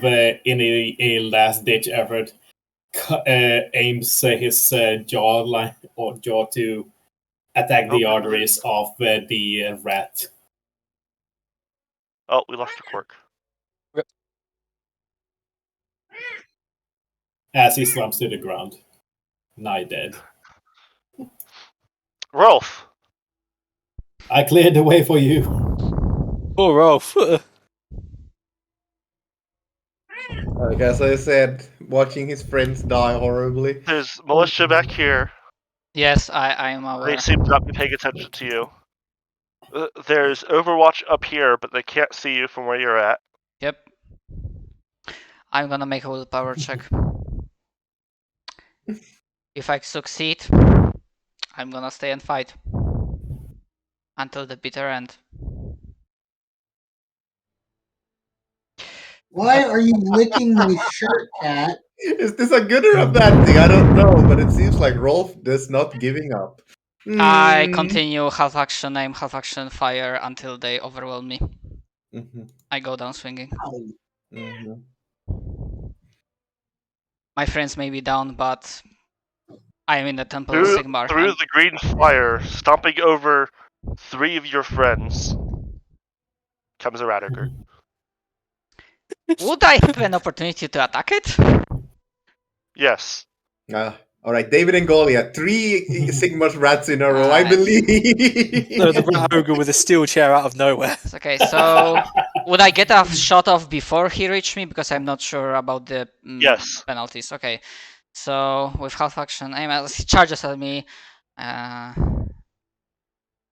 in a last-ditch effort, aims his jaw to attack the arteries of the rat. Oh, we lost a quirk. As he slumps to the ground, nigh dead. Rolf! I cleared the way for you. Poor Rolf. Like as I said, watching his friends die horribly. There's militia back here. Yes, I am aware. They seem to not be paying attention to you. There's Overwatch up here, but they can't see you from where you're at. Yep. I'm gonna make a willpower check. If I succeed, I'm gonna stay and fight until the bitter end. Why are you licking my shirt, cat? Is this a good or a bad thing? I don't know, but it seems like Rolf is not giving up. I continue half action aim, half action fire until they overwhelm me. I go down swinging. My friends may be down, but I am in the Temple of Sigmar. Through the green fire, stomping over 3 of your friends, comes a Radiger. Would I have an opportunity to attack it? Yes. Alright, David and Goliath, 3 Sigmar's rats in a row, I believe. No, the rat ogre with a steel chair out of nowhere. Okay, so would I get a shot off before he reached me? Because I'm not sure about the penalties. Okay, so with half action aim, as he charges at me, never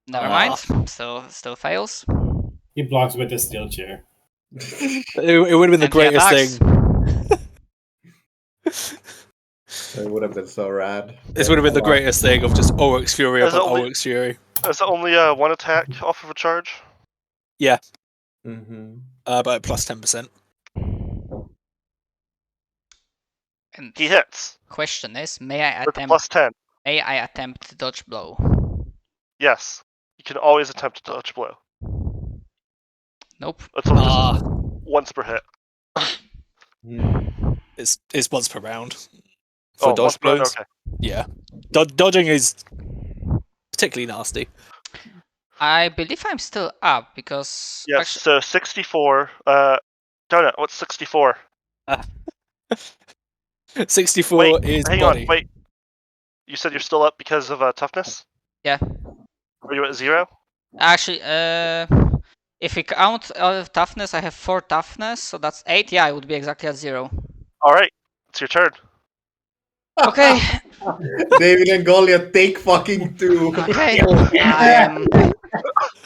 mind. So still fails. He blocks with the steel chair. It would have been the greatest thing. It would have been so rad. This would have been the greatest thing of just Oryx Fury upon Oryx Fury. Is it only 1 attack off of a charge? Yeah. But plus 10%. And he hits. Question is, may I attempt plus 10? May I attempt dodge blow? Yes, you can always attempt to dodge blow. Nope. It's only once per hit. It's once per round. For dodge once per round, blows. okay. Yeah. Dodging is particularly nasty. I believe I'm still up because. Yes, so 64. Donut, what's 64? 64 wait, is hang body. on, wait. You said you're still up because of toughness? Yeah. Are you at 0? Actually, if we count toughness, I have 4 toughness, so that's 8. Yeah, I would be exactly at 0. Alright, it's your turn. Okay. David and Goliath take fucking 2. Okay. Kill him.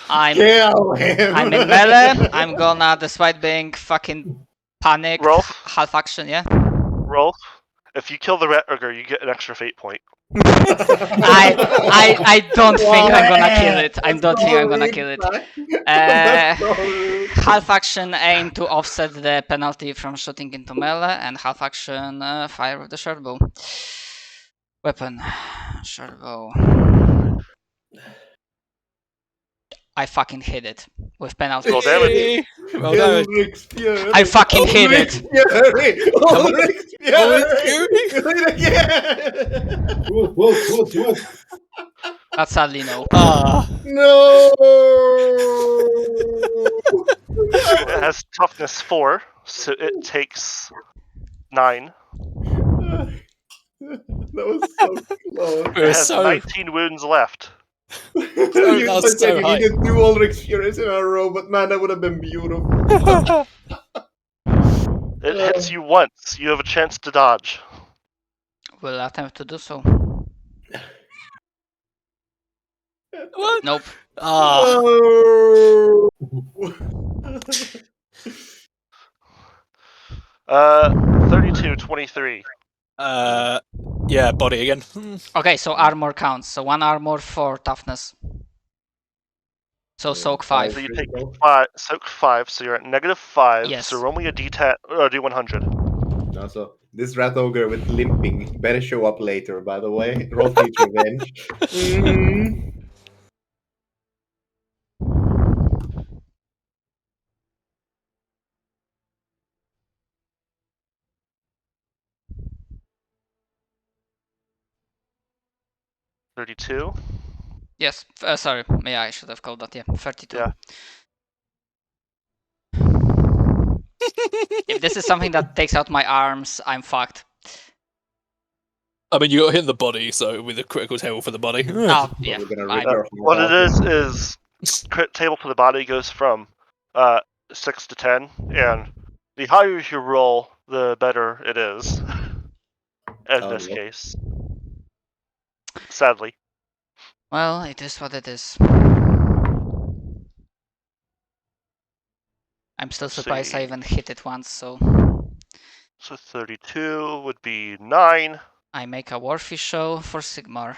I'm in melee. I'm gonna, despite being fucking panicked, half action, yeah? Rolf, if you kill the rat ogre, you get an extra fate point. I don't think I'm gonna kill it. I don't think I'm gonna kill it. Half action aim to offset the penalty from shooting into melee, and half action fire with the short bow. Weapon, short bow. I fucking hit it with penalty. Roll damage. Roll damage. I fucking hit it. That's sadly no. No. It has toughness 4, so it takes 9. That was so close. It has 19 wounds left. You said you needed 2 Ulrich Furies in a row, but man, that would have been beautiful. It hits you once. You have a chance to dodge. Will attempt to do so. What? Nope. Oh. 32, 23. Yeah, body again. Okay, so armor counts. So 1 armor, 4 toughness. So soak 5. So you take soak 5, so you're at -5. Yes. So roll me a D10 or a D100. Also, this rat ogre with limping better show up later, by the way. Roll teach revenge. 32. Yes. Sorry. Yeah, I should have called that. Yeah, 32. Yeah. If this is something that takes out my arms, I'm fucked. I mean, you got hit in the body, so with a critical table for the body. Oh, yeah. We're gonna rip your What heart it off. is crit table for the body goes from 6 to 10, and the higher you roll, the better it is. In this yeah. case, sadly. Well, it is what it is. I'm still Let's surprised I see. even hit it once, so... So 32 would be 9. I make a Warfy show for Sigmar.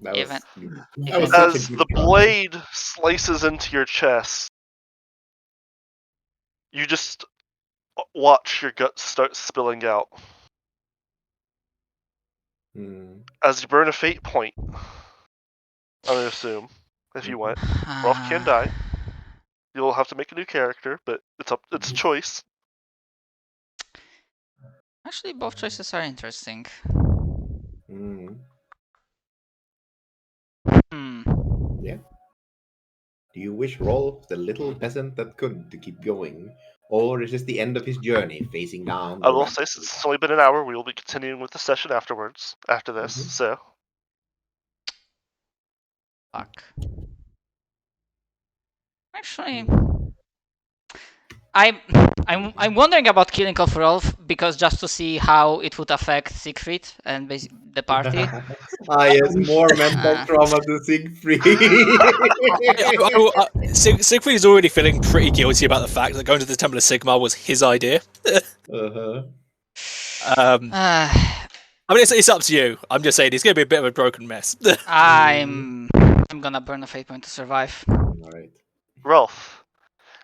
That Even- was such a As good the try. blade slices into your chest, you just watch your guts start spilling out. As you burn a fate point, I would assume, if you want. Rolf can die. You'll have to make a new character, but it's a choice. Actually, both choices are interesting. Yeah. Do you wish Rolf, the little peasant that could, to keep going? Or is this the end of his journey, facing down I the will rat? say, since it's only been an hour, we will be continuing with the session after this, so... Fuck. Actually... I'm wondering about killing off Rolf because just to see how it would affect Siegfried and the party. Yes, more mental trauma to Siegfried. Siegfried is already feeling pretty guilty about the fact that going to the Temple of Sigmar was his idea. I mean, it's up to you. I'm just saying, he's going to be a bit of a broken mess. I'm gonna burn a fate point to survive. Alright. Rolf,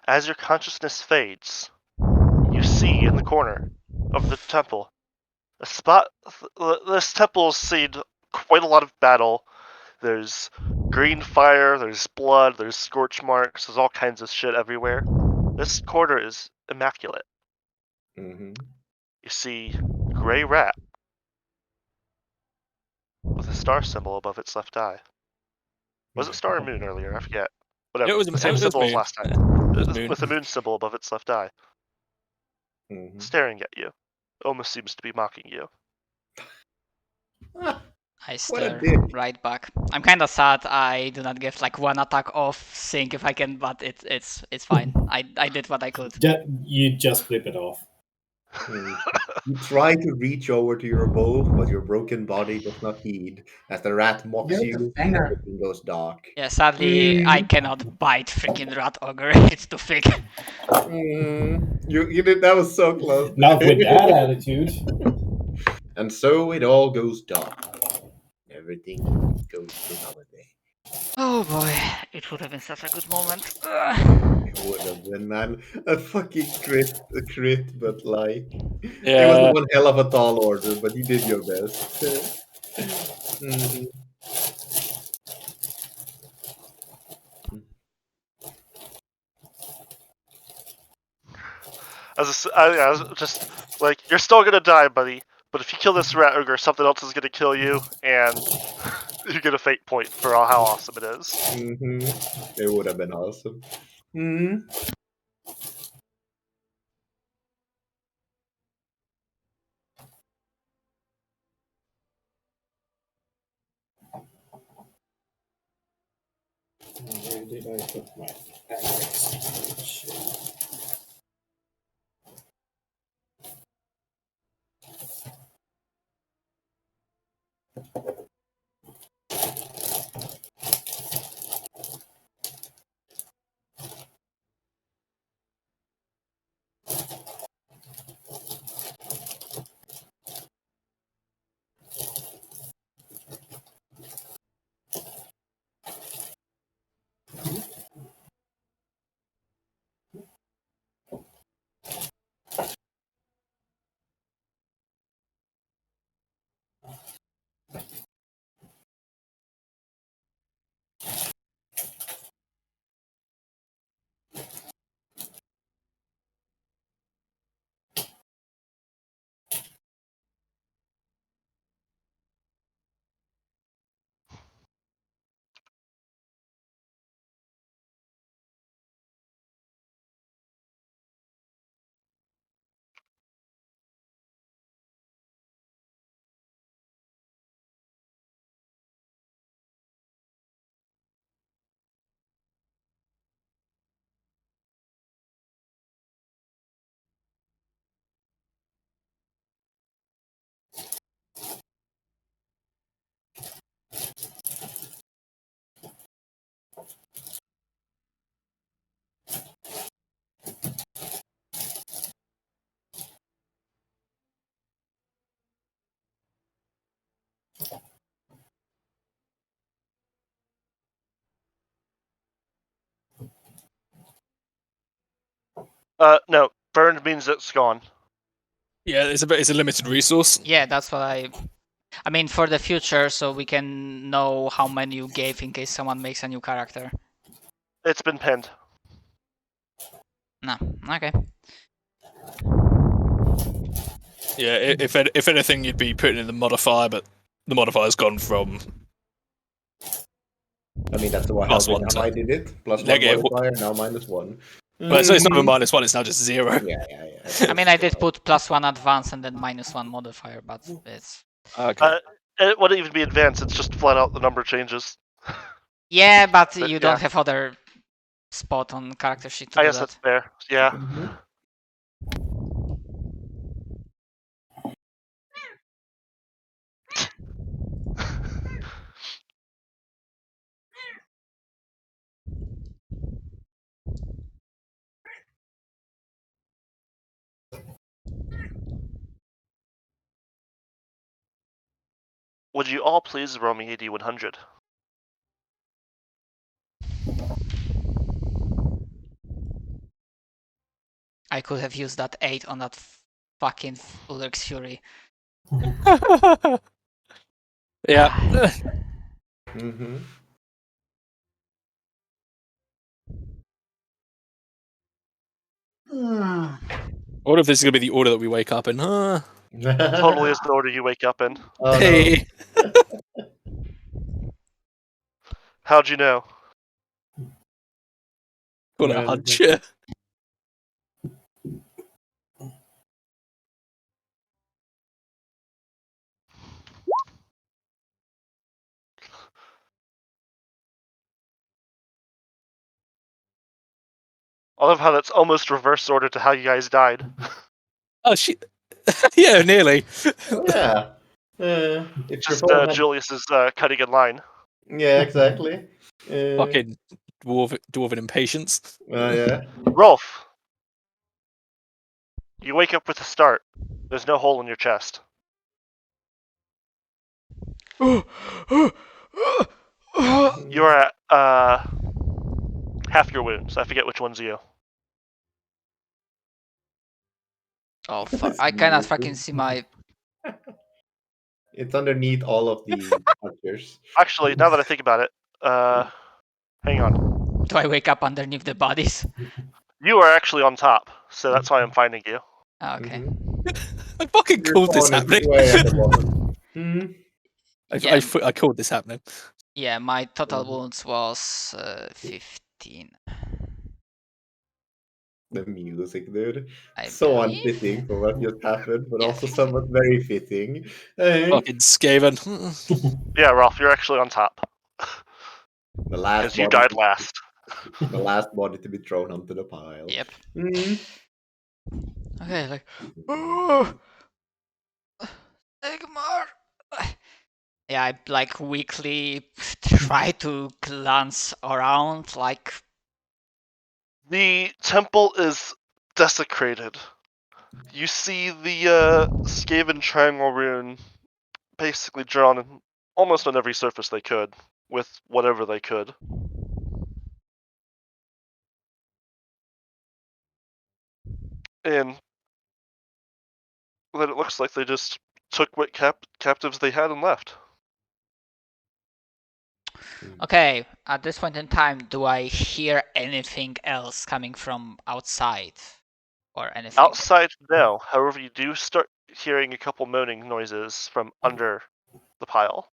as your consciousness fades, you see in the corner of the temple a spot. This temple's seen quite a lot of battle. There's green fire, there's blood, there's scorch marks, there's all kinds of shit everywhere. This corner is immaculate. You see a gray rat with a star symbol above its left eye. Was it star or moon earlier? I forget. Whatever. It was the same it was symbol as moon. last time. With a moon symbol above its left eye. Staring at you. Almost seems to be mocking you. I stare right back. I'm kind of sad I do not get like one attack off sync if I can, but it's fine. I did what I could. You just flip it off. You try to reach over to your bow, but your broken body does not heed as the rat mocks you and everything goes dark. Yeah, sadly I cannot bite freaking rat ogre. It's too thick. You did, that was so close. Not with that attitude. And so it all goes dark. Everything goes to another day. Oh boy, it would have been such a good moment. It would have been, man, a fucking crit, but like, Yeah. it was one hell of a tall order, but you did your best. I was just like, you're still gonna die, buddy. But if you kill this rat ogre, something else is gonna kill you, and you get a fate point for how awesome it is. It would have been awesome. Where did I put my axe? No. Burned means it's gone. Yeah, it's a limited resource. Yeah, that's what I mean for the future, so we can know how many you gave in case someone makes a new character. It's been pinned. No, okay. Yeah, if anything, you'd be putting in the modifier, but the modifier's gone from. I mean, that's how +1 to I did it. +1 negative. modifier, now -1. Well, so it's not even -1; it's now just 0. Yeah. I mean, I did put +1 advance and then -1 modifier, but it's Okay. It wouldn't even be advanced. It's just flat out the number changes. yeah, but But you yeah. don't have other spot on character sheet to I do guess that. that's fair. Yeah. Mhm. Would you all please roll me a D100? I could have used that 8 on that fucking Ulrich's Fury. Yeah. Mm-hmm. What if this is gonna be the order that we wake up in? Totally is the order you wake up in. Oh, no. Hey. How'd you know? Got a Yeah. hunch. I love how that's almost reverse order to how you guys died. Oh shit. Yeah, nearly. Oh, yeah. It's your Just phone had- Julius is cutting in line. Yeah, exactly. Fucking dwarven impatience. Yeah. Rolf, you wake up with a start. There's no hole in your chest. You are at half your wounds. I forget which one's you. Oh fuck! I cannot fucking see my. It's underneath all of the archers. Actually, now that I think about it, hang on. Do I wake up underneath the bodies? You are actually on top, so that's why I'm finding you. Oh, okay. I fucking Your called this phone is happening. way at the bottom. Mhm. I called this happening. Yeah, my total Mhm. wounds was 15. The music, dude. I So believe. unfitting for what just happened, but Yeah. also somewhat very fitting. Fucking Skaven. Yeah, Rolf, you're actually on top. The last Because you body- died last. The last body to be thrown onto the pile. Yep. Mhm. Okay, like. Oh, Sigmar. Yeah, I like weakly try to glance around, like. The temple is desecrated. You see the Skaven triangle rune basically drawn in almost on every surface they could, with whatever they could. And then it looks like they just took what captives they had and left. Okay, at this point in time, do I hear anything else coming from outside? Or anything? Outside, no. However, you do start hearing a couple moaning noises from under the pile.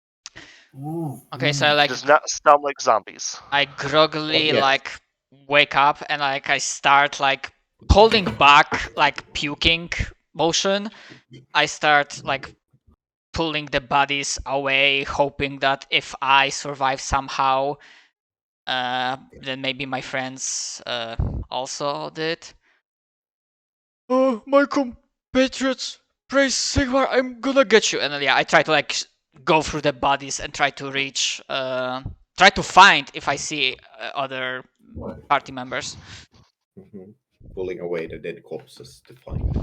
Okay, so It does not sound like zombies. I groggily Oh, yes. like wake up and like I start like holding back like puking motion. I start like pulling the bodies away, hoping that if I survive somehow, then maybe my friends also did. Oh, my compatriots, praise Sigmar, I'm gonna get you. And then, yeah, I try to like go through the bodies and try to reach, try to find if I see other party members. Mhm. Pulling away the dead corpses to find.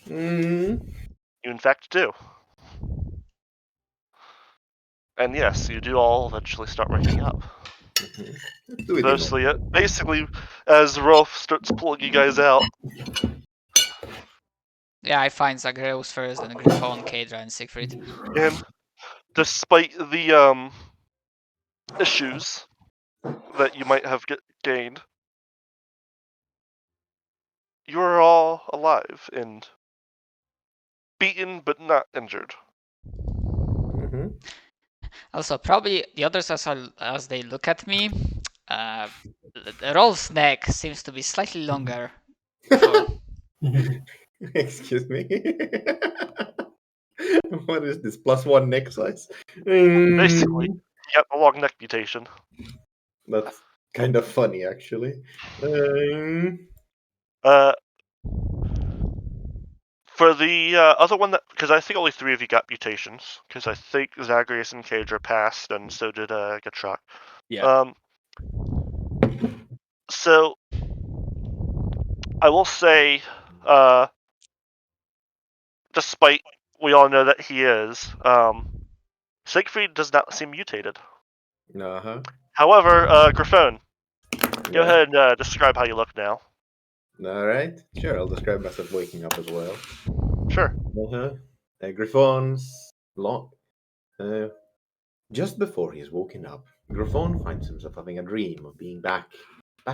Mhm. You in fact do. And yes, you do all eventually start waking up. Let's do it. Mostly, basically, as Rolf starts pulling you guys out, Yeah, I find Zagreus first, then Griffon, Kadra, and Siegfried. and despite the issues that you might have gained, you are all alive and beaten but not injured. Mm-hmm. Also, probably the others, as they look at me, Rolf's neck seems to be slightly longer. Excuse me. What is this? +1 neck size? Mm, Basically, you got the long neck mutation. That's kind of funny, actually. For the other one, because I think only 3 of you got mutations, because I think Zagreus and Kadra passed, and so did Gutschrock. Yeah. So I will say, despite we all know that he is, Siegfried does not seem mutated. Uh-huh. However, Griffon, go Yeah. ahead and describe how you look now. Alright. Sure, I'll describe myself waking up as well. Sure. Uh-huh. Griffon's long. Just before he's woken up, Griffon finds himself having a dream of being back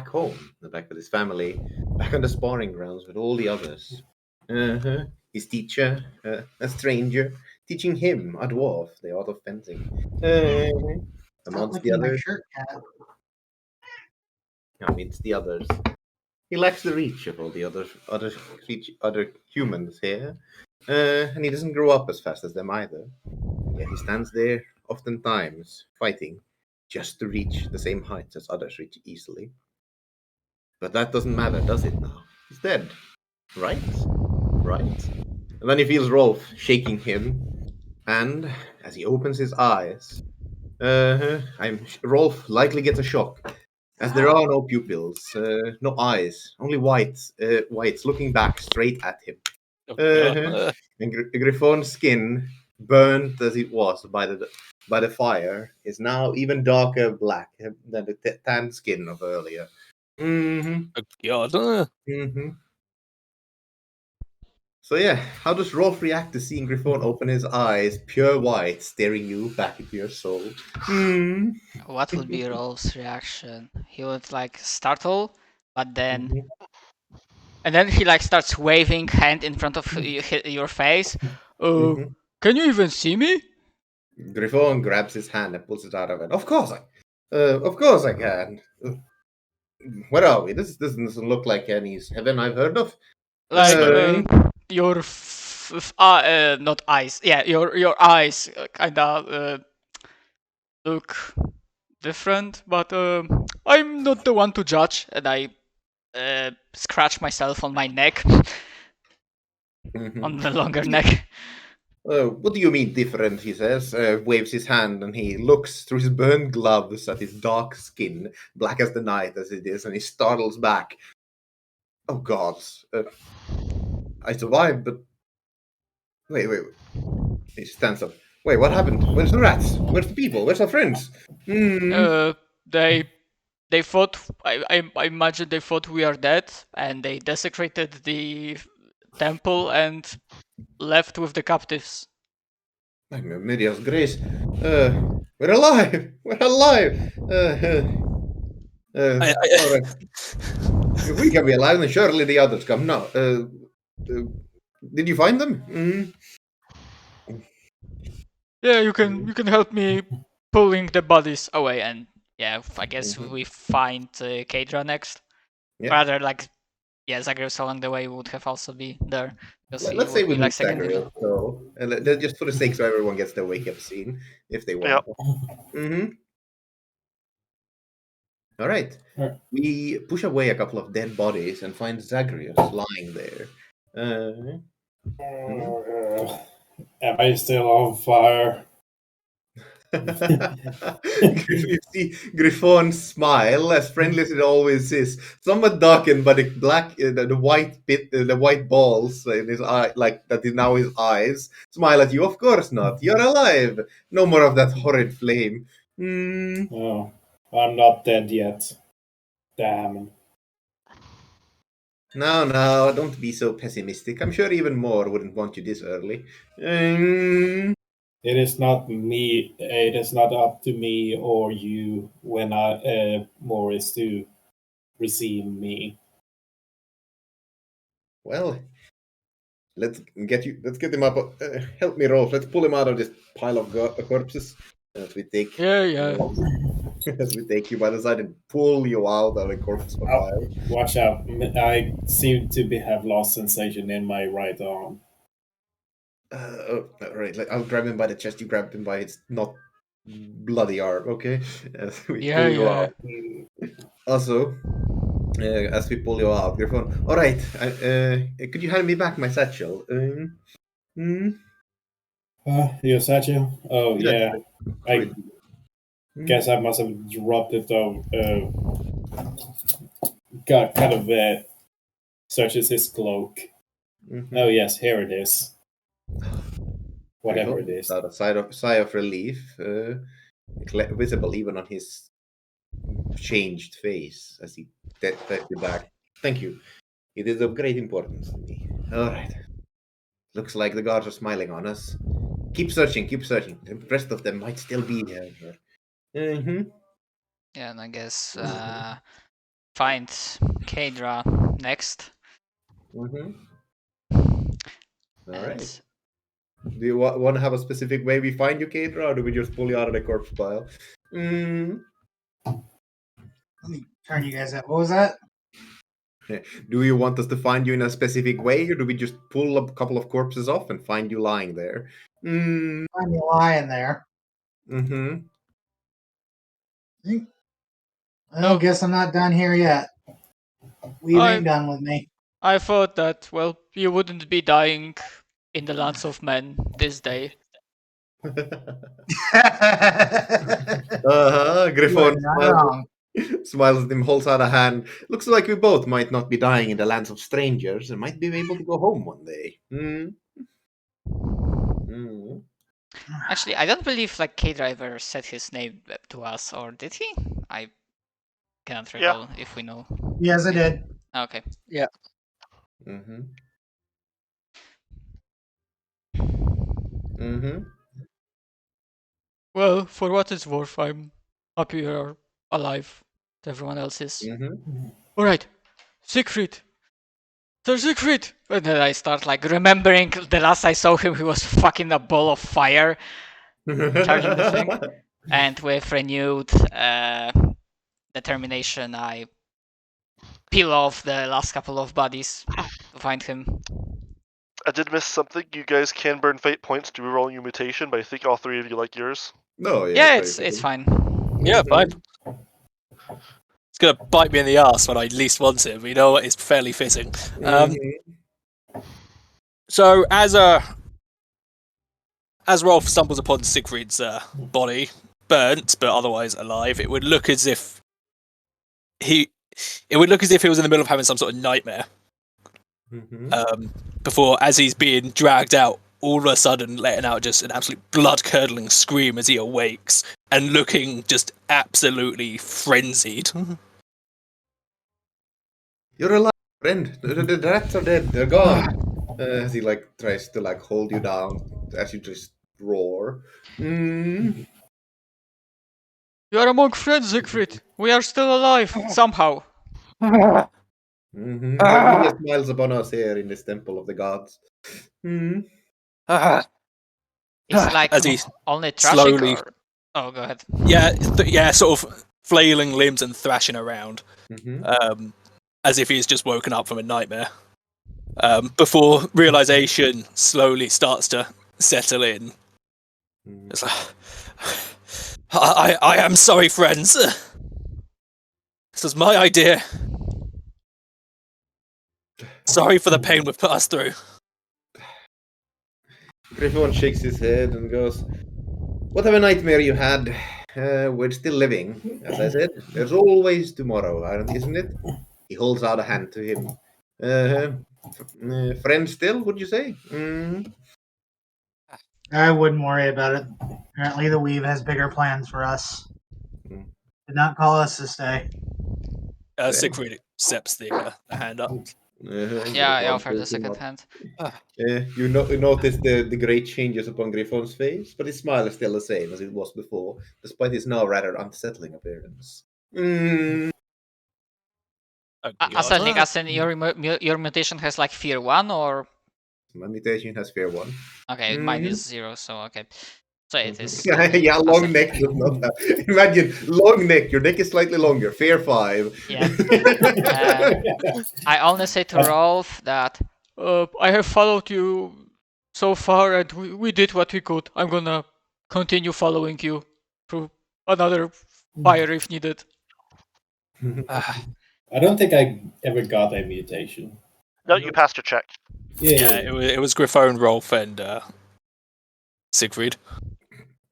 home, back with his family, back on the sparring grounds with all the others. Uh-huh. His teacher, a stranger, teaching him, a dwarf, the art of fencing. Stop Amongst the licking my others, shirt, cat. amidst the others, he lacks the reach of all the other humans here, and he doesn't grow up as fast as them either. Yet he stands there, oftentimes fighting, just to reach the same heights as others reach easily. But that doesn't matter, does it now? He's dead. Right? Right? And then he feels Rolf shaking him, and as he opens his eyes, Rolf likely gets a shock, as there are no pupils, no eyes, only whites looking back straight at him. And Griffon's skin, burnt as it was by the fire, is now even darker black than the tanned skin of earlier. Mm-hmm. Oh, God. Mm-hmm. So yeah, how does Rolf react to seeing Griffon open his eyes, pure white, staring you back into your soul? What would be Rolf's reaction? He would like startle, but then and then he like starts waving hand in front of your face. Mhm. Can you even see me? Griffon grabs his hand and pulls it out of it. Of course I can. Where are we? This doesn't look like any heaven I've heard of. Like Uh, your not eyes. Yeah, your eyes kinda look different, but I'm not the one to judge, and I scratch myself on my neck, mhm. on the longer neck. What do you mean different? He says, waves his hand, and he looks through his burned gloves at his dark skin, black as the night as it is, and he startles back. Oh God! I survived, but wait. He stands up. Wait, what happened? Where's the rats? Where's the people? Where's our friends? They thought. I imagine they thought we are dead, and they desecrated the temple and left with the captives. I'm a Midian's grace. We're alive! We're alive! All right. If we can be alive, then surely the others come. No. Did you find them? Yeah, you can help me pulling the bodies away, and yeah, I guess Mhm. we find Kadra next. Yeah. Rather, like, yeah, Zagreus along the way would have also be there. Let's say we meet Zagreus, so just for the sake so everyone gets their wake up scene if they want. Mm-hmm. All right. Yeah. We push away a couple of dead bodies and find Zagreus lying there. Am I still on fire? You see Griffon's smile, as friendly as it always is, somewhat darkened by the black, the white bit, the white balls in his eye, like that is now his eyes. Smile at you. Of course not. You're alive. No more of that horrid flame. Oh, I'm not dead yet. Damn. No, don't be so pessimistic. I'm sure even more wouldn't want you this early. It is not me. It is not up to me or you when Morris to receive me. Well, let's get him up. Help me, Rolf. Let's pull him out of this pile of corpses as we take. Yeah. As we take you by the side and pull you out of the corpse pile. Watch out! I seem to have lost sensation in my right arm. Right. I'll grab him by the chest. You grab him by his not bloody arm. Okay. As we pull you out. Also, as we pull you out, Griffon. All right. Could you hand me back my satchel? Your satchel? Oh yeah. I Hmm? guess I must have dropped it. Got kind of searches his cloak. Mhm. Oh yes, here it is. Whatever it is. Without a sigh of relief, visible even on his changed face as he takes you back. Thank you. It is of great importance to me. All right. Looks like the guards are smiling on us. Keep searching, keep searching. The rest of them might still be here. Mm-hmm. Yeah, and I guess find Kadra next. Mm-hmm. All And right. Do you want to have a specific way we find you, Kadra, or do we just pull you out of the corpse pile? Let me turn you guys up. What was that? Do you want us to find you in a specific way, or do we just pull a couple of corpses off and find you lying there? Find me lying there. Mm-hmm. I guess I'm not done here yet. Weave I- ain't done with me. I thought that, well, you wouldn't be dying in the lands of men this day. Griffon Not wrong. smiles at him, holds out a hand. Looks like we both might not be dying in the lands of strangers and might be able to go home one day. Actually, I don't believe like Kadra ever said his name to us, or did he? I cannot recall if we know. Yes, I did. Okay. Mm-hmm. Mm-hmm. Well, for what it's worth, I'm happy you're alive. Everyone else is. Mm-hmm. All right, Siegfried. Sir Siegfried. And then I start like remembering the last I saw him, he was fucking a ball of fire. Charging the thing. And with renewed determination, I peel off the last couple of bodies to find him. I did miss something. You guys can burn fate points to reroll your mutation, but I think all three of you like yours. No, Yeah, it's fine. Yeah, fine. It's gonna bite me in the ass when I least want it, but you know what? It's fairly fitting. So as Rolf stumbles upon Siegfried's body, burnt but otherwise alive, it would look as if he was in the middle of having some sort of nightmare. Before, as he's being dragged out, all of a sudden letting out just an absolute blood-curdling scream as he awakes and looking just absolutely frenzied. You're alive, friend. The rats are dead. They're gone. As he tries to hold you down as you just roar. You are among friends, Siegfried. We are still alive, somehow. He smiles upon us here in this temple of the gods. It's like As he only thrashing slowly- or... Oh, go ahead. Yeah, sort of flailing limbs and thrashing around, as if he's just woken up from a nightmare. Before realization slowly starts to settle in. It's like, I am sorry, friends. This was my idea. Sorry for the pain we've put us through. Griffon shakes his head and goes, "What of a nightmare you had? We're still living, as I said. There's always tomorrow, isn't it?" He holds out a hand to him. Friend still, would you say? I wouldn't worry about it. Apparently, the Weave has bigger plans for us. Did not call us to stay. Siegfried accepts the hand up. Yeah, I offer the second hand. You notice the great changes upon Griffon's face, but his smile is still the same as it was before, despite his now rather unsettling appearance. Oh, Unsettling, God. as in your mutation has like fear 1 or. My mutation has fear 1. Okay, mine is 0, so okay. So it is. Yeah, long neck does not have. Imagine long neck. Your neck is slightly longer. Fear 5. Yeah. I only say to Rolf that I have followed you so far, and we did what we could. I'm gonna continue following you through another fire if needed. I don't think I ever got a mutation. No, you passed your check. Yeah, it was Griffon, Rolf, and Siegfried.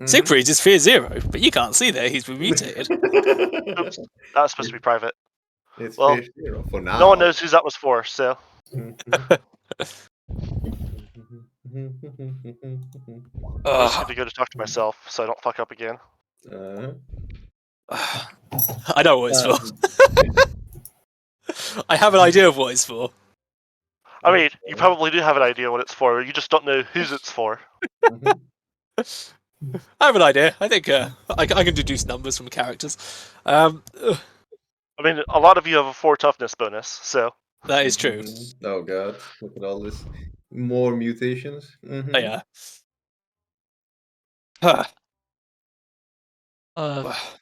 Siegfried's is fear 0, but you can't see that he's been mutated. Oops, that was supposed to be private. It's Well, fear 0 for now. No one knows who that was for, so. Ugh. I'm just gonna go to talk to myself so I don't fuck up again. I know what it's for. I have an idea of what it's for. I mean, you probably do have an idea what it's for, you just don't know whose it's for. I have an idea. I think I can deduce numbers from characters. I mean, a lot of you have a 4 toughness bonus, so. That is true. Oh god, look at all this. More mutations. Yeah.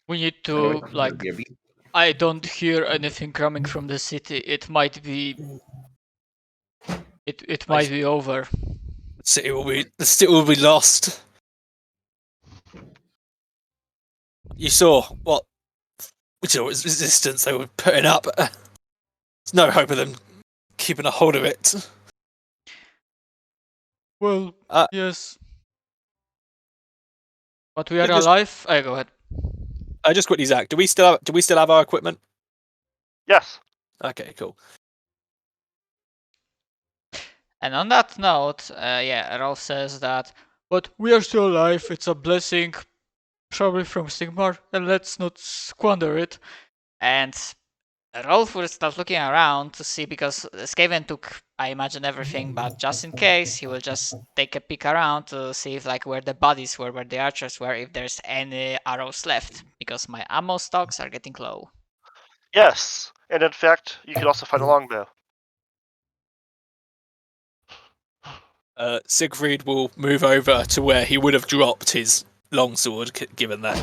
We need to, like, I don't hear anything coming from the city. It might be. It might be over. The city will be lost. You saw what resistance they were putting up. There's no hope of them keeping a hold of it. Well, yes. But we are alive. Go ahead. Just quickly, Zach. Do we still have our equipment? Yes. Okay, cool. And on that note, Ralph says that, but we are still alive. It's a blessing, probably from Sigmar, and let's not squander it. And Rolf will start looking around to see, because Skaven took, I imagine, everything, but just in case, he will just take a peek around to see if, like, where the bodies were, where the archers were, if there's any arrows left, because my ammo stocks are getting low. Yes, and in fact, you could also find a longbow. Siegfried will move over to where he would have dropped his longsword, given that,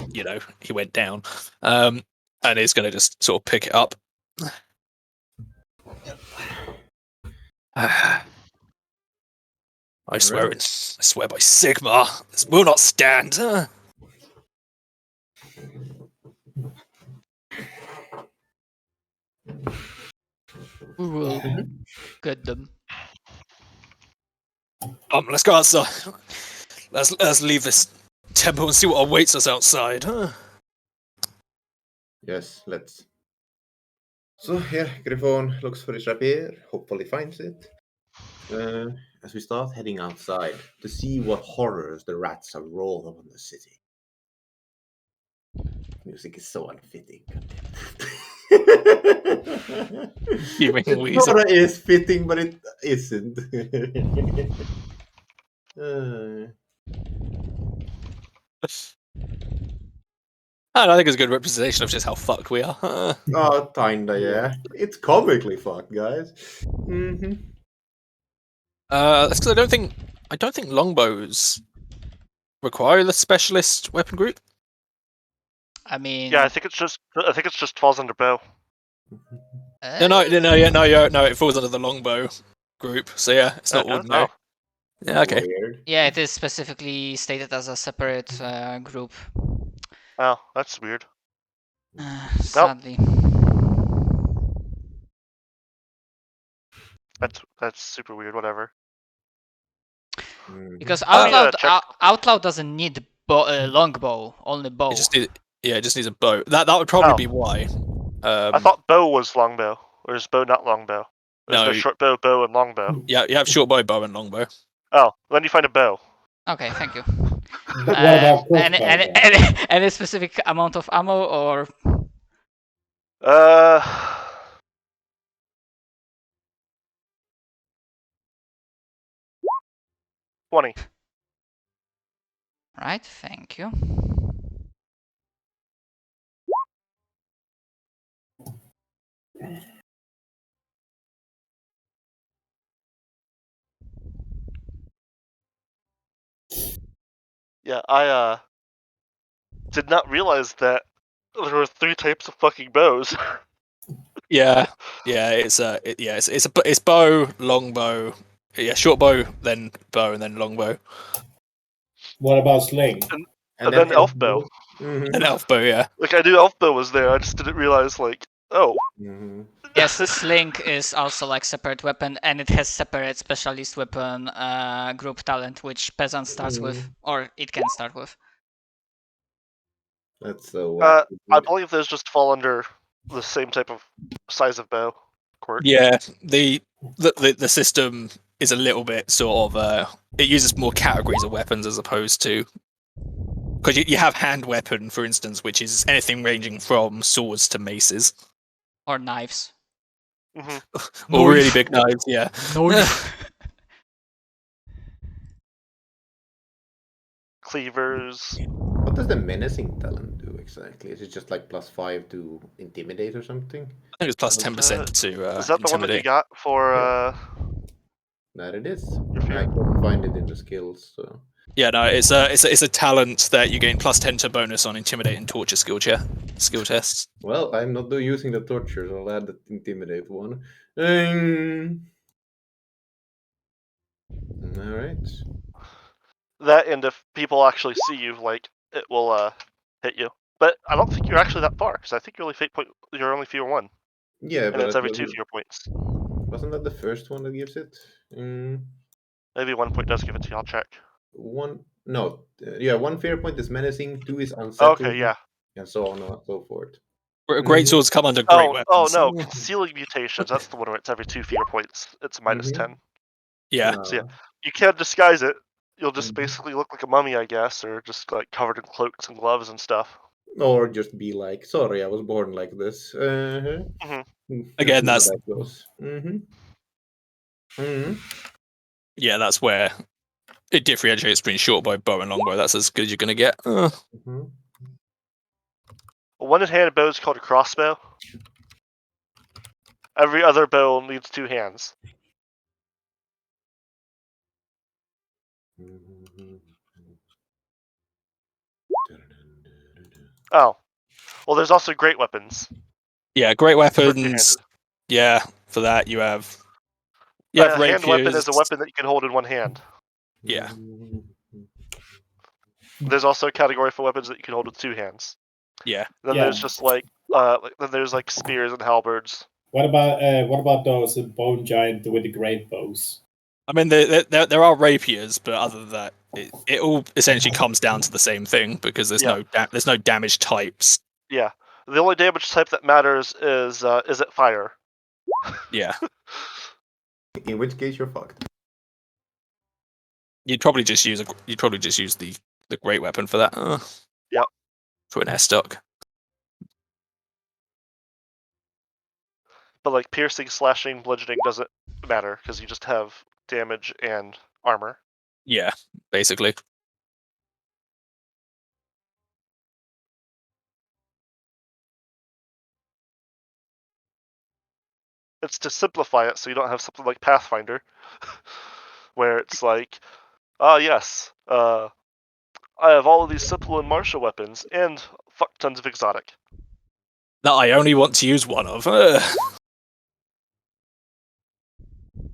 he went down, and is going to just sort of pick it up. I swear by Sigmar, this will not stand. We will get them. Let's go outside. Let's leave this temple and see what awaits us outside. Yes, let's. So here, Griffon looks for his rapier, hopefully finds it. As we start heading outside to see what horrors the rats have rolled upon the city. Music is so unfitting. It is fitting, but it isn't. I think it's a good representation of just how fucked we are. Oh, kinda, yeah. It's comically fucked, guys. That's because I don't think longbows require the specialist weapon group. I mean, yeah, I think it's just falls under bow. No, it falls under the longbow group. So yeah, it's not ordinary. Yeah, okay. Weird. Yeah, it is specifically stated as a separate group. Oh, that's weird. Sadly. That's super weird. Whatever. Because Outlaw doesn't need longbow, only bow. It just needs a bow. That would probably be why. I thought bow was longbow, or is bow not longbow? No, short bow, bow, and longbow. Yeah, you have short bow, and longbow. Oh, then you find a bow. Okay, thank you. What about any specific amount of ammo, or Uh, 20. Right, thank you. Yeah, I did not realize that there were 3 types of fucking bows. Yeah, it's bow, longbow, short bow, then bow, and then longbow, What about sling? And then elf bow. and elf bow. Yeah, Like, I knew elf bow was there, I just didn't realize, like, oh. Yes, sling is also like separate weapon, and it has separate specialist weapon group talent, which peasant starts with, or it can start with. That's so. I believe those just fall under the same type of size of bow quirk. yeah. The system is a little bit sort of it uses more categories of weapons as opposed to, because you have hand weapon, for instance, which is anything ranging from swords to maces Or knives. or really big knives. Yeah. Cleavers. What does the menacing talent do exactly? Is it just like +5 to intimidate or something? I think it's plus 10% to Is that the one that you intimidate. got for That it is. your fear? I couldn't find it in the skills. So. Yeah, no, it's a talent that you gain plus 10 to bonus on intimidate and torture skill tests. Well, I'm not using the torture, so I'll add the intimidate one. All right. That, and if people actually see you, like, it will hit you. But I don't think you're actually that far, because I think you're only fear 1. Yeah, And but it's every 2 fear points. Wasn't that the first one that gives it? Maybe 1 point does give it to you, I'll check. 1 fear point is menacing, 2 is unsettling. Okay, yeah. And so on and so forth. Great swords come under great weapons. Oh no, concealing mutations, that's the one where it's every 2 fear points. It's minus 10. Yeah. So yeah, you can't disguise it. You'll just basically look like a mummy, I guess, or just like covered in cloaks and gloves and stuff. Or just be like, sorry, I was born like this. Again, that's that goes. Yeah, that's where it differentiates between short bow, bow, and long bow. That's as good as you're gonna get. A one-handed bow is called a crossbow. Every other bow needs 2 hands. Oh, well, there's also great weapons. Yeah, great weapons. Yeah, for that you have. A hand weapon is a weapon that you can hold in one hand. Yeah. There's also a category for weapons that you can hold with 2 hands. Yeah. Then there's just then there's like spears and halberds. What about those bone giant with the great bows? I mean, there are rapiers, but other than that, it all essentially comes down to the same thing because there's no damage types. Yeah, the only damage type that matters is it fire? Yeah. In which case, you're fucked. You'd probably just use the great weapon for that. Yep. For an S stock. But like piercing, slashing, bludgeoning doesn't matter because you just have damage and armor. Yeah, basically. It's to simplify it so you don't have something like Pathfinder, where it's like, yes, I have all of these simple and martial weapons and fuck tons of exotic. That I only want to use one of.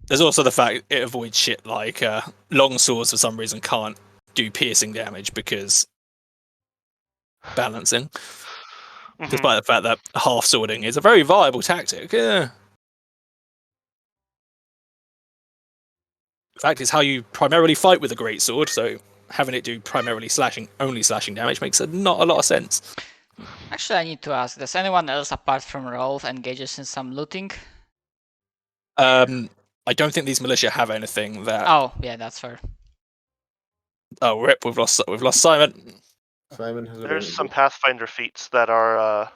There's also the fact it avoids shit like long swords for some reason can't do piercing damage because balancing. Despite the fact that half swording is a very viable tactic. Yeah. In fact, it's how you primarily fight with a great sword, so having it do primarily only slashing damage makes not a lot of sense. Actually, I need to ask, does anyone else apart from Rolf engages in some looting? I don't think these militia have anything that. Oh, yeah, that's fair. Oh, rip! We've lost Simon. Simon has. There's some Pathfinder feats that are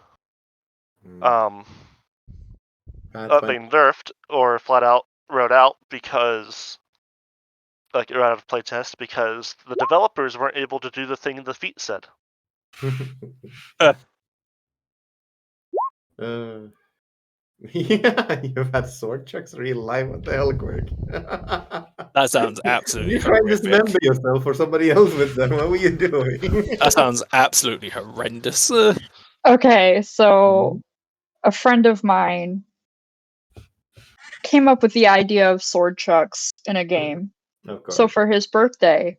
They nerfed or flat out wrote out because, like, wrote out of playtest because the developers weren't able to do the thing the feat said. Yeah, you've had sword chucks real life. What the hell, Quirk? That sounds absolutely You try and horrific. dismember yourself or somebody else with them. What were you doing? That sounds absolutely horrendous. Okay, so a friend of mine came up with the idea of sword chucks in a game. Of course. So for his birthday,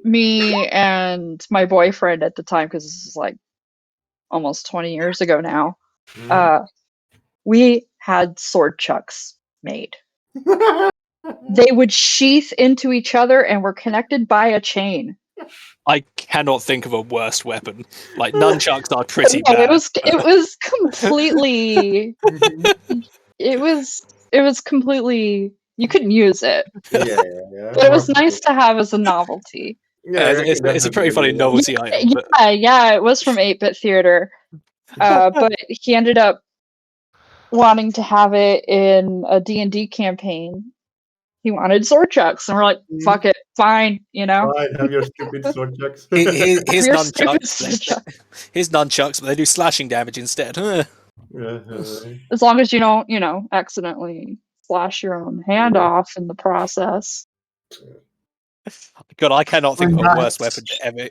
me and my boyfriend at the time, because this is like almost 20 years ago now, we had sword chucks made. They would sheath into each other and were connected by a chain. I cannot think of a worse weapon. Like, nunchucks are pretty No, bad. it was completely it was completely, you couldn't use it. Yeah. But it was nice to have as a novelty. Yeah, it's a pretty funny novelty item. But... Yeah, it was from 8-Bit Theater. But he ended up wanting to have it in a D&D campaign. He wanted sword chucks, and we're like, fuck it, fine, you know? Fine, have your stupid sword chucks. His Your stupid sword nunchucks, chucks. his nunchucks, but they do slashing damage instead. As long as you don't, accidentally slash your own hand off in the process. God, I cannot think of a Or worse nuts. weapon to ever.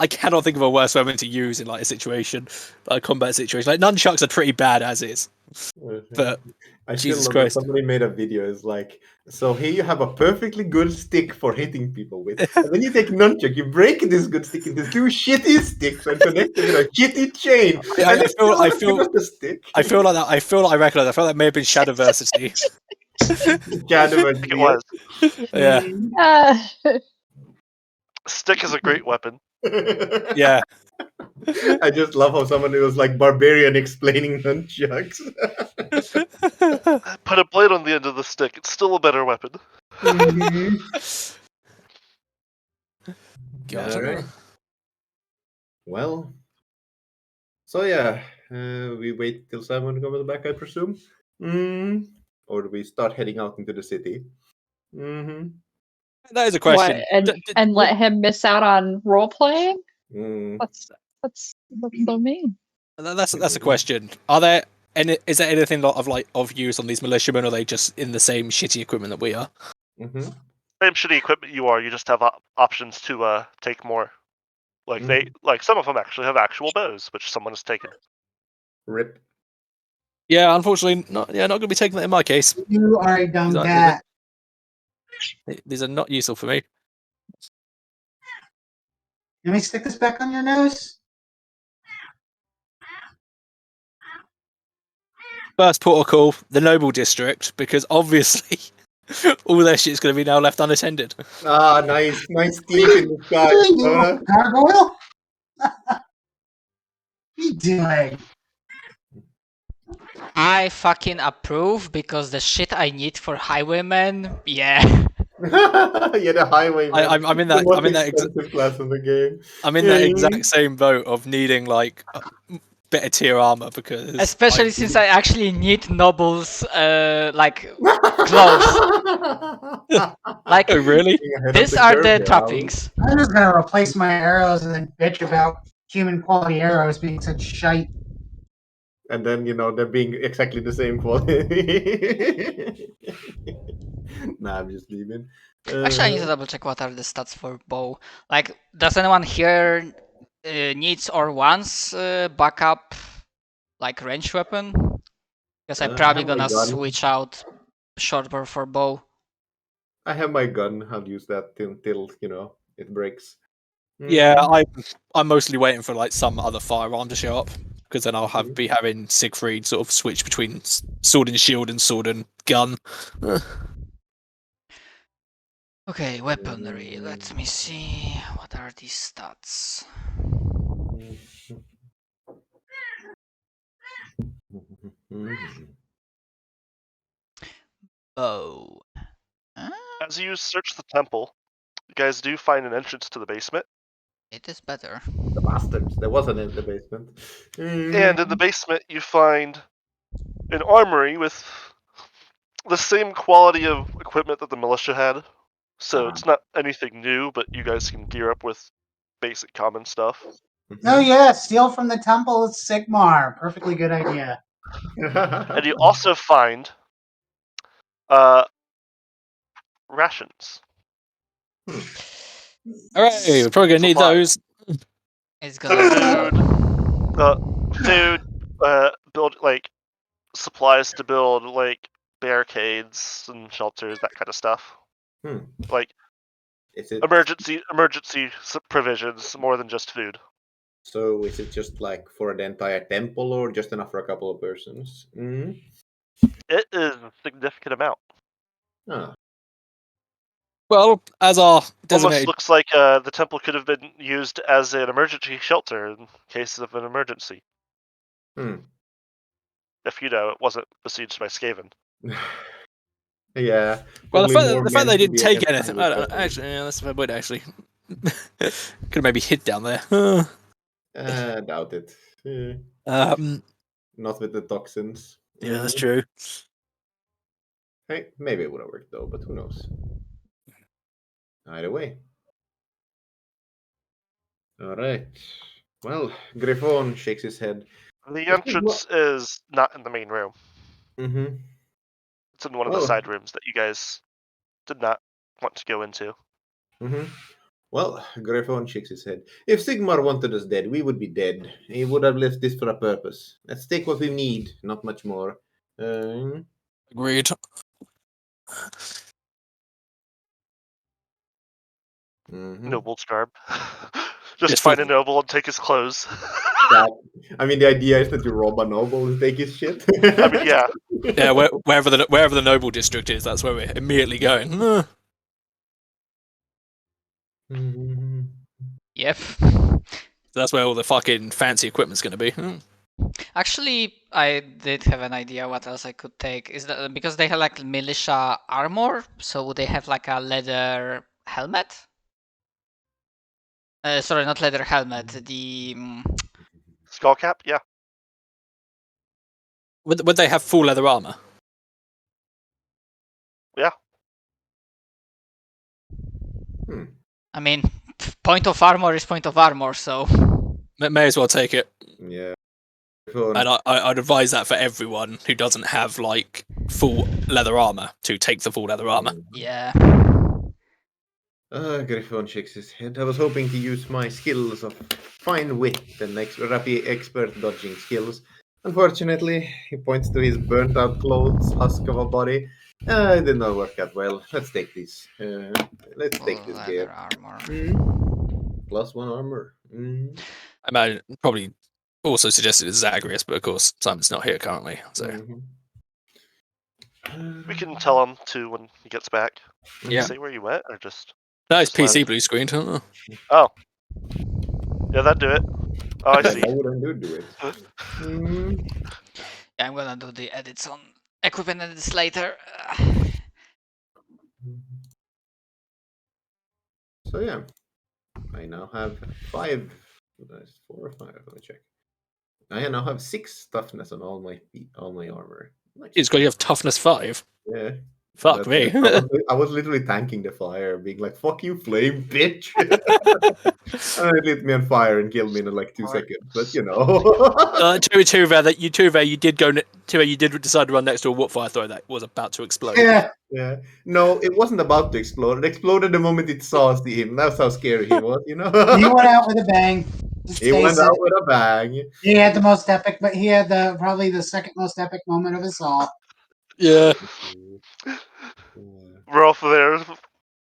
I cannot think of a worse weapon to use in like a situation, like a combat situation. Like, nunchucks are pretty bad as is, but I Jesus still love that Christ. somebody made a video. It's like, so here you have a perfectly good stick for hitting people with, and then you take nunchuck, you break this good stick into two shitty sticks and connect them with a shitty chain. I feel the stick. I feel like that. I feel like I recognize. I feel that may have been Shadowversity. Shadow I think it was. Yeah. Stick is a great weapon. Yeah. I just love how somebody was like barbarian explaining nunchucks. Put a blade on the end of the stick. It's still a better weapon. God. All right. Well, so yeah, we wait till Simon comes back, I presume. Or do we start heading out into the city? That is a question. What, and let him miss out on role playing? That's so mean. That's a question. Are there is there anything of use on these militiamen, or are they just in the same shitty equipment that we are? Same shitty equipment you are. You just have options to take more. Like some of them actually have actual bows, which someone has taken. Rip. Yeah, unfortunately, not going to be taking that in my case. You are a dumb cat. These are not useful for me. Let me stick this back on your nose. First protocol, the Noble District, because obviously all their shit's going to be now left unattended. Ah, nice deep in the sky. Gargoyle? What are you doing? I fucking approve because the shit I need for highwaymen, yeah. Yeah, the highway. I'm in that. The most I'm in that. expensive class in the game. I'm in that exact same boat of needing like better tier armor because Especially since I actually need nobles, like clothes. Like, oh really? these are the trappings. I'm just gonna replace my arrows and then bitch about human quality arrows being such shite. And then they're being exactly the same quality. Nah, I'm just leaving. Actually, I need to double check what are the stats for bow. Like, does anyone here needs or wants backup, like range weapon? Because I'm probably have my gonna gun. switch out short bow for bow. I have my gun. I'll use that till it breaks. Yeah, I'm mostly waiting for like some other firearm to show up because then I'll be having Siegfried sort of switch between sword and shield and sword and gun. Okay, weaponry. Let me see. What are these stats? Bow. As you search the temple, you guys do find an entrance to the basement. It is better. The bastards. There wasn't in the basement. And in the basement, you find an armory with the same quality of equipment that the militia had. So it's not anything new, but you guys can gear up with basic common stuff. Oh yeah, steal from the Temple of Sigmar. Perfectly good idea. And you also find rations. Hooray! We're probably gonna need Supplies. those. It's gonna Food, build like supplies to build like barricades and shelters, that kind of stuff. Like Is it emergency provisions more than just food. so? Is it just like for the entire temple, or just enough for a couple of persons? It is a significant amount. Ah, Well, as our Almost designated, looks like the temple could have been used as an emergency shelter in case of an emergency. If it wasn't besieged by Skaven. yeah. well, probably more the fact meant they to didn't be take against anything. animal suffering. Actually, yeah, that's a fair point. Actually, could have maybe hid down there. Doubt it. Not with the toxins. Yeah, that's true. Hey, maybe it would have worked though, but who knows? Either way. All right. Well, Griffon shakes his head. The entrance is not in the main room. Mm-hmm. It's in one of the side rooms that you guys did not want to go into. Mm-hmm. Well, Griffon shakes his head. If Sigmar wanted us dead, we would be dead. He would have left this for a purpose. Let's take what we need, not much more. Agreed. Noble's garb. Just Yes, find a noble and take his clothes. I mean, the idea is that you rob a noble and take his shit. I mean, yeah. Yeah, wherever the noble district is, that's where we're immediately going. Yep. That's where all the fucking fancy equipment's going to be. Actually, I did have an idea what else I could take. Is that because they have like militia armor, so would they have like a leather helmet? Sorry, not leather helmet. The skull cap. Yeah. Would they have full leather armor? Yeah. I mean, point of armor is point of armor, so May as well take it. Yeah. And I'd advise that for everyone who doesn't have like full leather armor to take the full leather armor. Yeah. Griffon shakes his head. I was hoping to use my skills of fine wit and expert dodging skills. Unfortunately, he points to his burnt out clothes, husk of a body. It did not work out well. Let's take these. Let's take this gear. Armor. +1 armor. I might probably also suggested Zagreus, but of course Simon's not here currently. So we can tell him to when he gets back. Yeah. Say where you went, or just. Nice PC blue screen. Oh. Yeah, that'd do it. Oh, I see. Why would I do it? Yeah, I'm gonna do the edits on equipment edits later. So yeah, I now have 5. 4 or 5. Let me check. I now have 6 toughness on all my armor. Nice. It's got you have toughness 5. Yeah. Fuck me. I was literally tanking the fire, being like, "Fuck you, flame, bitch!" And it lit me on fire and killed me in like 2 seconds. But you know, you did decide to run next to a wood fire thrower that was about to explode. Yeah. No, it wasn't about to explode. It exploded the moment it saw Steam. That's how scary he was. You know. He went out with a bang. He went out with a bang. He had the most epic, but he had probably the second most epic moment of us all. Yeah. We're off there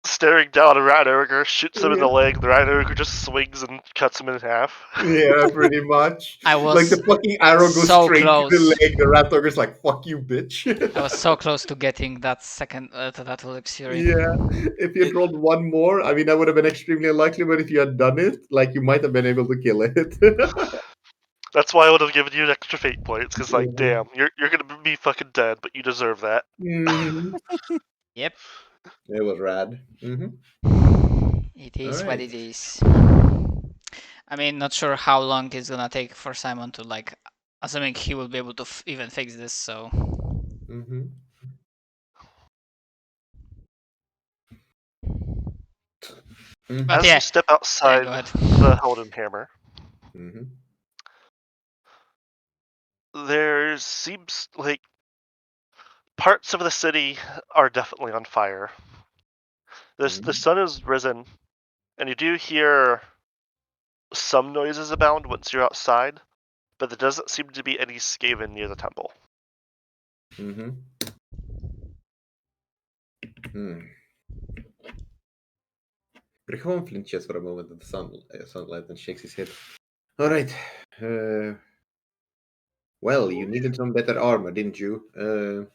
staring down a rat ogre, shoots him in the leg. The rat ogre just swings and cuts him in half. Yeah, pretty much. I was like the fucking arrow goes so straight close. to the leg. The rat ogre's like, "Fuck you, bitch." I was so close to getting that second to that elixir. Yeah, if you had rolled one more, I mean, that would have been extremely unlikely. But if you had done it, like, you might have been able to kill it. That's why I would have given you an extra fate points, because like, damn, you're gonna be fucking dead, but you deserve that. Yep. It was rad. It is what it is. I mean, not sure how long it's gonna take for Simon to like. Assuming he will be able to even fix this, so. Mm-hmm. But As yeah, you step go outside ahead. the Helden Hammer, Mm-hmm. there seems like parts of the city are definitely on fire. The sun has risen, and you do hear some noises abound once you're outside, but there doesn't seem to be any Skaven near the temple. Mm-hmm. Graham flinches for a moment at the sunlight and shakes his head. All right. Well, you needed some better armor, didn't you?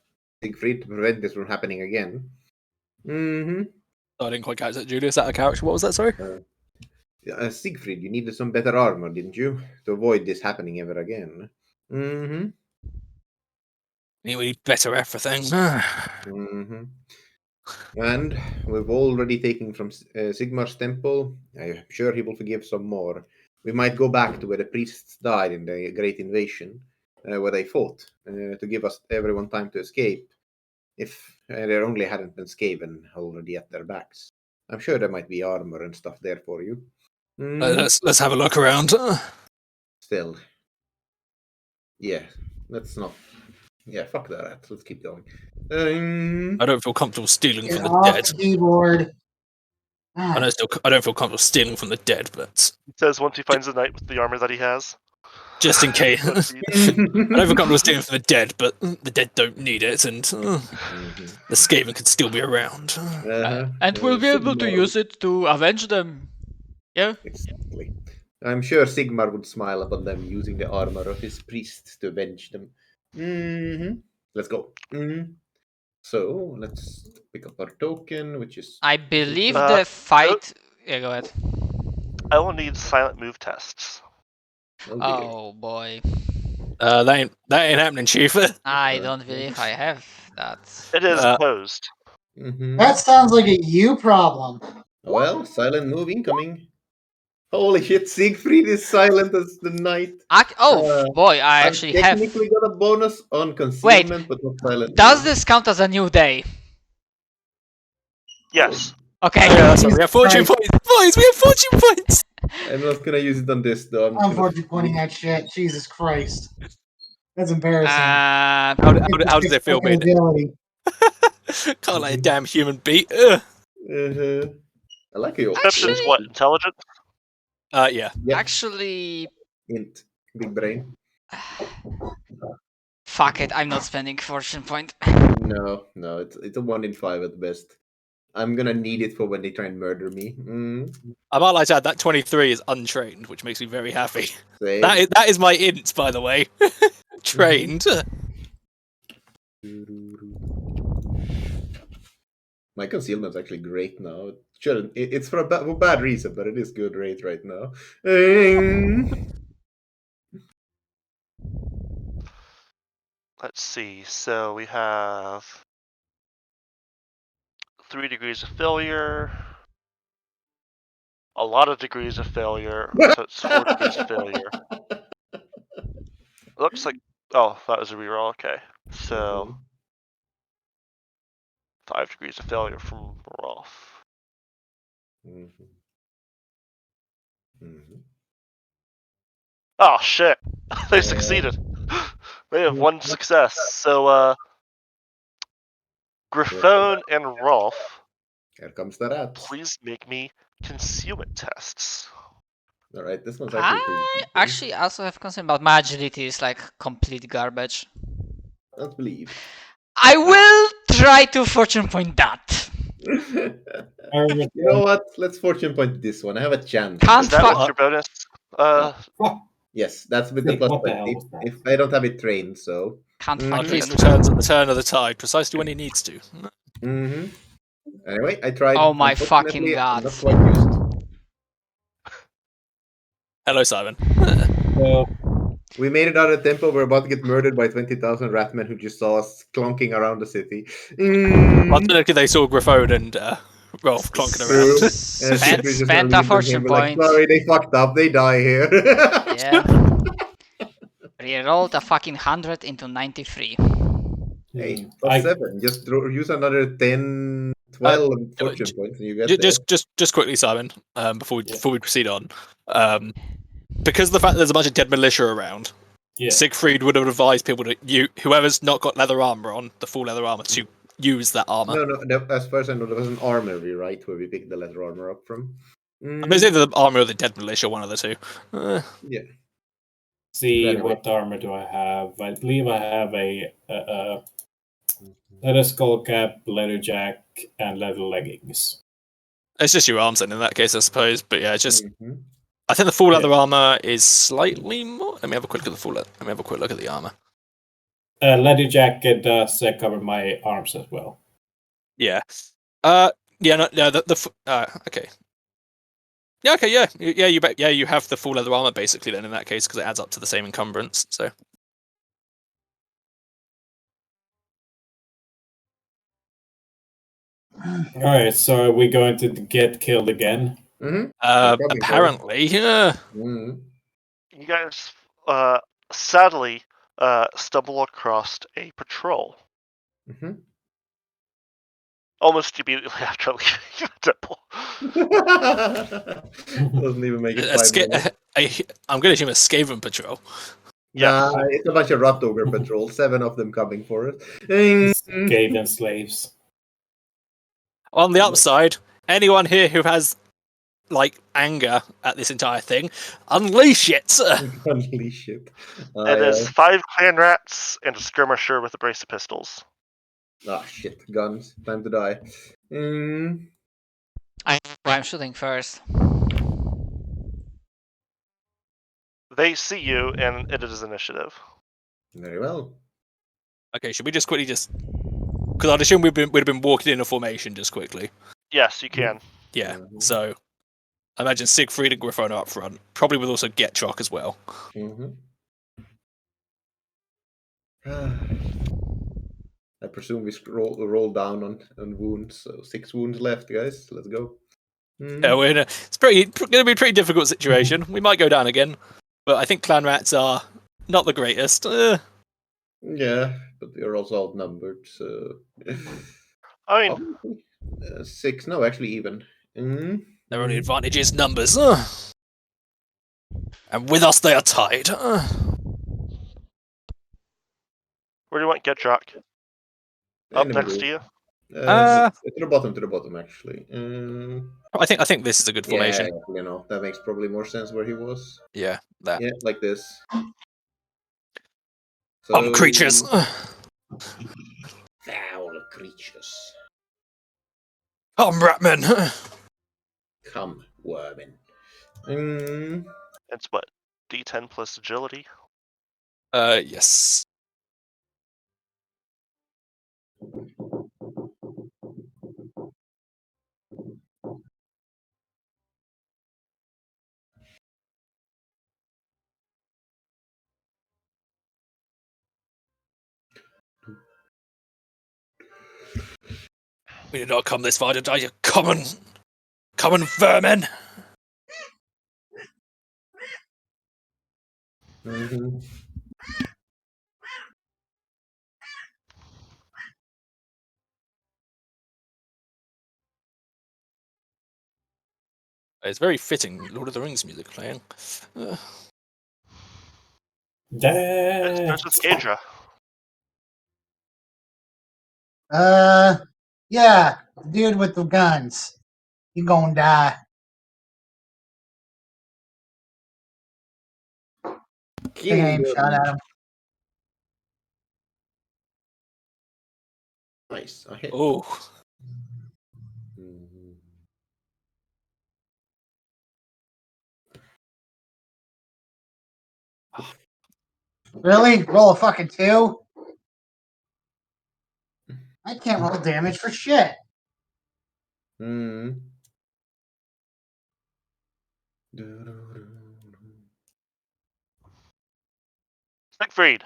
Siegfried, to prevent this from happening again. Mm-hmm. I didn't quite catch that, Julius. Out of character. What was that? Sorry. Siegfried, you needed some better armor, didn't you? To avoid this happening ever again. Mm-hmm. We need better everything. Mm-hmm. And we've already taken from Sigmar's temple. I'm sure he will forgive some more. We might go back to where the priests died in the Great Invasion, where they fought, to give us everyone time to escape, if there only hadn't been Skaven already at their backs. I'm sure there might be armor and stuff there for you. Let's have a look around. Still. Yeah, let's not. Yeah, fuck that. Let's keep going. I don't feel comfortable stealing Get from the off dead. the keyboard. I don't feel comfortable stealing from the dead, but He says once he finds the knight with the armor that he has. just in case. I don't feel comfortable stealing from the dead, but the dead don't need it, and the Skaven could still be around. And we'll be able to use it to avenge them. Yeah. Exactly. I'm sure Sigmar would smile upon them using the armor of his priests to avenge them. Let's go. So let's pick up our token, which is. I believe the fight. Yeah, go ahead. I will need silent move tests. Oh boy. That ain't happening, Chief. I don't believe I have that. It is opposed. That sounds like a you problem. Well, silent move incoming. Holy shit, Siegfried is silent as the night. Boy, I actually have. Technically got a bonus on concealment, but not silent. Does this count as a new day? Yes. Okay. Yeah, that's right. We have fortune points. Boys, we have fortune points. I'm not gonna use it on this though. I'm fortune pointing that shit. Jesus Christ. That's embarrassing. How does it feel, mate? Can't let a damn human beat. I like your Perception is what? Intelligence? Yeah. Actually. Int. Big brain. Fuck it, I'm not spending fortune point. No, it's a 1 in 5 at best. I'm gonna need it for when they try and murder me. I might like to add that 23 is untrained, which makes me very happy. Same. That is my int, by the way. Trained. My concealment's actually great now. It's for a bad reason, but it is good rate right now. Let's see. So we have 3 degrees of failure. A lot of degrees of failure. So it's 4 degrees of failure. It looks like. Oh, that was a reroll. Okay. So 5 degrees of failure from Rolf. Oh shit! They succeeded. They have 1 success. So Griffon and Rolf. Here comes the rat. Please make me concealment tests. Alright, this one's I actually also have concern about my agility is like complete garbage. Let's believe. I will try to fortune point that. You know what? Let's fortune point this one. I have a chance. Is that what's your bonus? Yes, that's with the plus 20. If I don't have it trained, so. Can't At least returns at the turn of the tide, precisely when he needs to. Anyway, I tried. Oh my fucking god. Not quite used. Hello, Simon. We made it out of tempo. We're about to get murdered by 20,000 ratmen who just saw us clunking around the city. I don't know if they saw Griffon and Rolf clonking around. Spent a fortune point. Sorry, they fucked up. They die here. Yeah. Rerolled a fucking 100 into 93. Hey, Hmm. plus 7. Just use another 10, 12 fortune points, and you get just quickly, Simon. Before we proceed on, because of the fact that there's a bunch of dead militia around, Siegfried would have advised people to whoever's not got leather armor on, the full leather armor, to use that armor. No. As far as I know, there was an armory, right, where we picked the leather armor up from. I mean, it's either the armor or the dead militia, one of the two. Yeah. See, Anyway. what armor do I have? I believe I have a leather skull cap, leather jack, and leather leggings. It's just your arms then, in that case, I suppose. But yeah, it's just. I think the full leather armor is slightly more. Let me have a quick look at the full. Let me have a quick look at the armor. Leather jacket does cover my arms as well. Yeah. Yeah. No. Okay. Yeah. Okay. Yeah. Yeah. You bet. Yeah. You have the full leather armor basically then in that case because it adds up to the same encumbrance. So. All right. So are we going to get killed again? Apparently, yeah. You guys, sadly, stumble across a patrol. Almost immediately after leaving the temple. Doesn't even make it 5 minutes. I'm going to assume a Skaven patrol. Nah, it's a bunch of rat ogre patrols. 7 of them coming for us. Skaven slaves. On the upside, anyone here who has anger at this entire thing, unleash it. Unleash it. It is 5 clan rats and a skirmisher with a brace of pistols. Ah, shit. Guns. Time to die. I'm shooting first. They see you, and it is initiative. Very well. Okay, should we just quickly because I'd assume we'd have been walking in a formation just quickly. Yes, you can. Yeah, so I imagine Siegfried and Griffon are up front. Probably will also get Chock as well. I presume we roll down on wounds. So 6 wounds left, guys. Let's go. Yeah, it's going to be a pretty difficult situation. We might go down again, but I think clan rats are not the greatest. Yeah, but they're also outnumbered. So I mean, 6. No, actually even. Their only advantage is numbers, and with us they are tied. Where do you want Getrock? Up next to you? To the bottom, actually. I think this is a good formation. Yeah, that makes probably more sense where he was. Yeah, that. Yeah, like this. So, creatures. Foul creatures. Come, ratmen. Come, wormin. It's what? D10 plus agility? Yes. We did not come this far to die, you common vermin. It's very fitting, Lord of the Rings music playing. It's Princess Gadra. Yeah, the dude with the guns. He gonna die. Take an aim shot at him. Nice. I hit. Oh. Really? Roll a fucking 2? I can't roll damage for shit. Siegfried.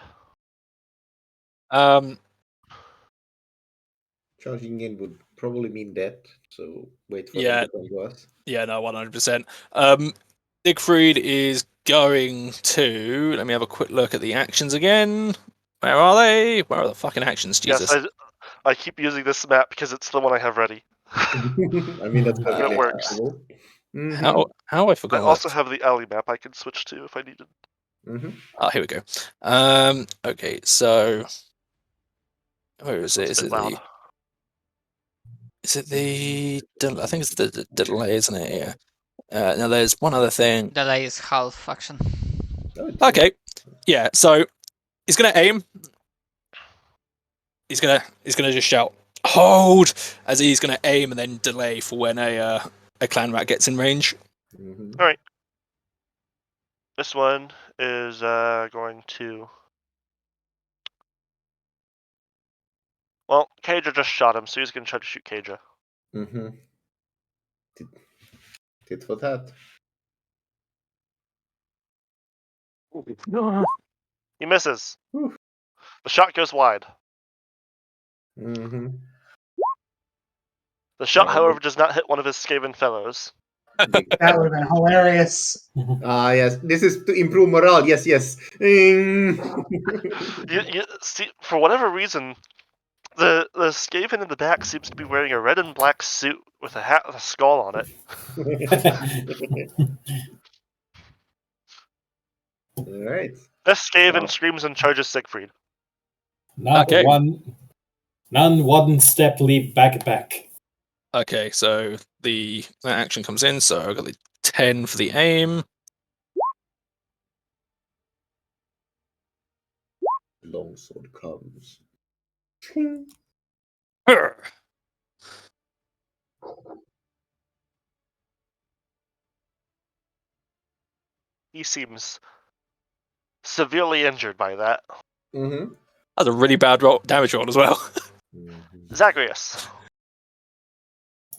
Charging in would probably mean death, so wait for Yeah. them to come to us. Yeah, no, 100%. Siegfried is going to. Let me have a quick look at the actions again. Where are they? Where are the fucking actions? Jesus. Yes, I keep using this map because it's the one I have ready. I mean, that's perfectly It works. acceptable. How I forgot I also that. have the alley map I can switch to if I needed. Oh, here we go. Okay, so where is it? It's a bit loud. Is it the? I think it's the delay, isn't it? Yeah. Now there's one other thing. Delay is half action. Okay. Yeah. So he's gonna aim. He's gonna just shout "Hold!" as he's gonna aim and then delay for when a clan rat gets in range. All right. This one is going to. Well, Kaja just shot him, so he's going to try to shoot Kaja. Tit for tat. He misses. The shot goes wide. The shot, however, does not hit one of his Skaven fellows. That would have been hilarious. Yes, this is to improve morale. Yes. You see, for whatever reason, the Skaven in the back seems to be wearing a red and black suit with a hat with a skull on it. All right. This Skaven screams and charges Siegfried. Okay. None one step leap back. Okay, so that action comes in. So I've got the 10 for the aim. Longsword comes. He seems severely injured by that. That's a really bad damage roll as well. Zagreus.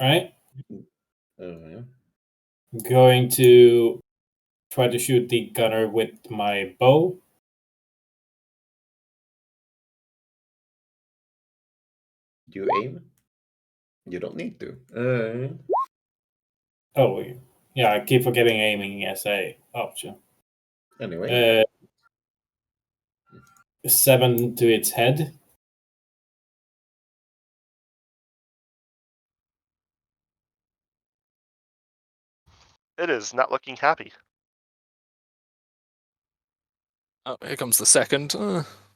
Alright. Going to try to shoot the gunner with my bow. Do you aim? You don't need to. Oh, yeah, I keep forgetting aiming as a option. Anyway. 7 to its head. It is not looking happy. Oh, here comes the second.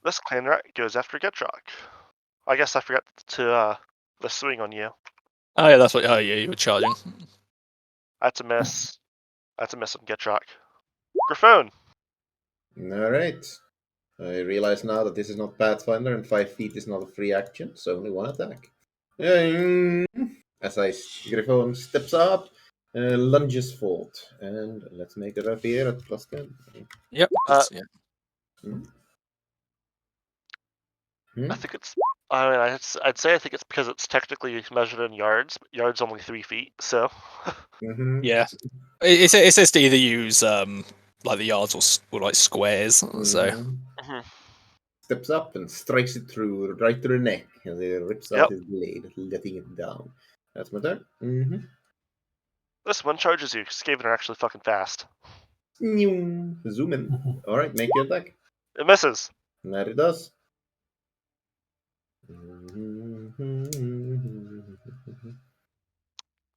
This clan rat goes after Getrock. I guess I forgot to the swing on you. Oh yeah, that's what. Oh yeah, you were charging. That's a miss. That's a miss on Getrock. Griffon. All right. I realize now that this is not Pathfinder and 5 feet is not a free action, so only one attack. As Griffon steps up, lunges forward, and let's make it up here at +10. Yep. I think it's. I mean, I'd say I think it's because it's technically measured in yards, but yards only 3 feet, so. Yeah, it says to either use like the yards or like squares. So. Steps up and strikes it right through the neck, and it rips out his blade, letting it down. That's my turn. This one charges you. Skaven are actually fucking fast. Zoom in. All right, make your attack. It misses. And that it does.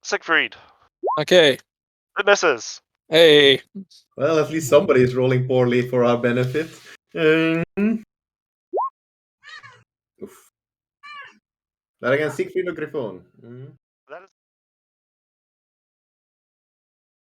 Siegfried. Okay. It misses. Hey. Well, at least somebody is rolling poorly for our benefit. Oof. That against Siegfried or Griffon? That is